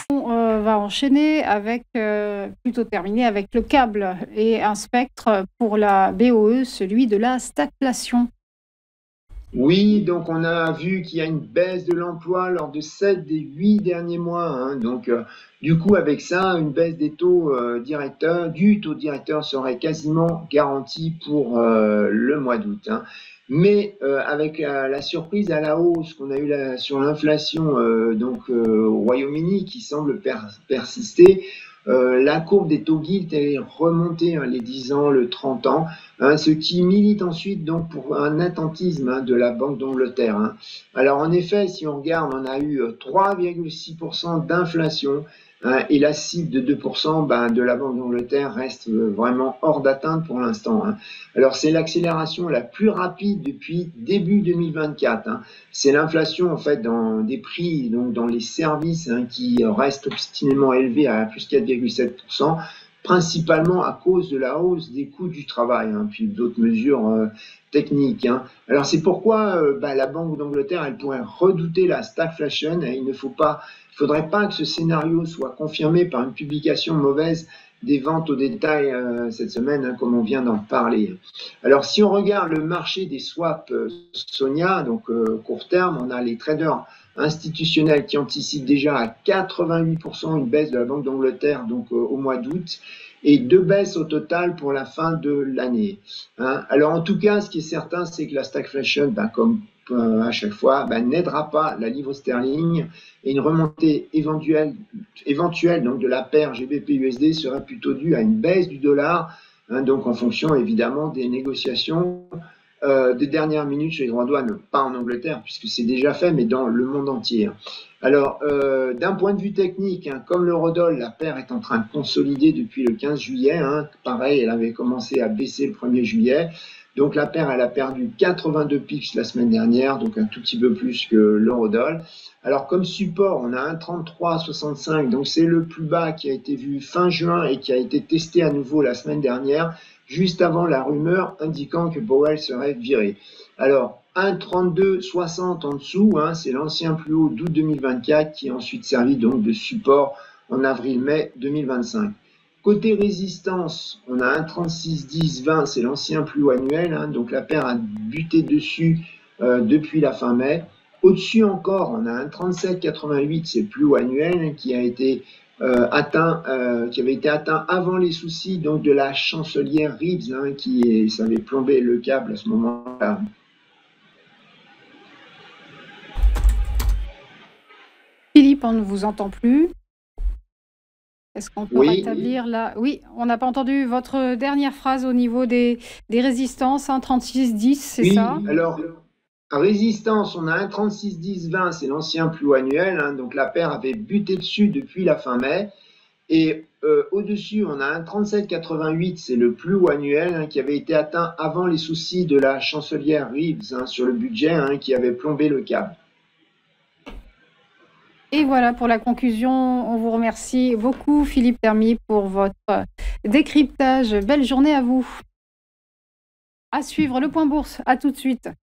On va enchaîner avec, plutôt terminer avec le câble et un spectre pour la BOE, celui de la stagflation. Oui, donc on a vu qu'il y a une baisse de l'emploi lors de 7 des 8 derniers mois, hein. Donc, du coup, avec ça, une baisse des taux directeurs, du taux directeur serait quasiment garantie pour le mois d'août, hein. Mais avec la surprise à la hausse qu'on a eue sur l'inflation au Royaume-Uni qui semble persister, la courbe des taux gilt est remontée, hein, les 10 ans, le 30 ans. Hein, ce qui milite ensuite donc pour un attentisme, hein, de la Banque d'Angleterre, hein. Alors en effet, si on regarde, on a eu 3,6% d'inflation, hein, et la cible de 2% de la Banque d'Angleterre reste vraiment hors d'atteinte pour l'instant, hein. Alors c'est l'accélération la plus rapide depuis début 2024, hein. C'est l'inflation en fait dans des prix, donc dans les services, hein, qui restent obstinément élevés à plus 4,7%, principalement à cause de la hausse des coûts du travail, hein, puis d'autres mesures techniques, hein. Alors c'est pourquoi la Banque d'Angleterre, elle pourrait redouter la stagflation, et il ne faudrait pas que ce scénario soit confirmé par une publication mauvaise des ventes au détail cette semaine, hein, comme on vient d'en parler. Alors si on regarde le marché des swaps Sonia, donc court terme, on a les traders institutionnels qui anticipent déjà à 88% une baisse de la Banque d'Angleterre donc au mois d'août, et 2 baisses au total pour la fin de l'année, hein. Alors en tout cas, ce qui est certain, c'est que la stagflation, comme à chaque fois, n'aidera pas la livre sterling, et une remontée éventuelle donc de la paire GBP-USD serait plutôt due à une baisse du dollar, hein, donc en fonction évidemment des négociations des dernières minutes sur les droits de douane, pas en Angleterre puisque c'est déjà fait, mais dans le monde entier. Alors, d'un point de vue technique, hein, comme l'eurodoll, la paire est en train de consolider depuis le 15 juillet. Hein, pareil, elle avait commencé à baisser le 1er juillet. Donc la paire, elle a perdu 82 pips la semaine dernière, donc un tout petit peu plus que l'eurodoll. Alors comme support, on a un 33,65, donc c'est le plus bas qui a été vu fin juin et qui a été testé à nouveau la semaine dernière, juste avant la rumeur indiquant que Powell serait viré. Alors, 1,3260 en dessous, hein, c'est l'ancien plus haut d'août 2024 qui a ensuite servi donc de support en avril-mai 2025. Côté résistance, on a 1,361020, c'est l'ancien plus haut annuel, hein, donc la paire a buté dessus depuis la fin mai. Au-dessus encore, on a un 37,88, c'est le plus haut annuel, qui a été qui avait été atteint avant les soucis donc de la chancelière Reeves, hein, ça avait plombé le câble à ce moment-là. Philippe, on ne vous entend plus. Est-ce qu'on peut Oui, rétablir là? Oui, on n'a pas entendu votre dernière phrase au niveau des résistances, hein, 36-10, c'est ça? oui. Alors, à résistance, on a un 36,10,20, c'est l'ancien plus haut annuel, hein, donc la paire avait buté dessus depuis la fin mai. Et au-dessus, on a un 37,88, c'est le plus haut annuel, hein, qui avait été atteint avant les soucis de la chancelière Reeves, hein, sur le budget, hein, qui avait plombé le câble. Et voilà pour la conclusion. On vous remercie beaucoup, Philippe Termy, pour votre décryptage. Belle journée à vous. À suivre le point bourse. À tout de suite.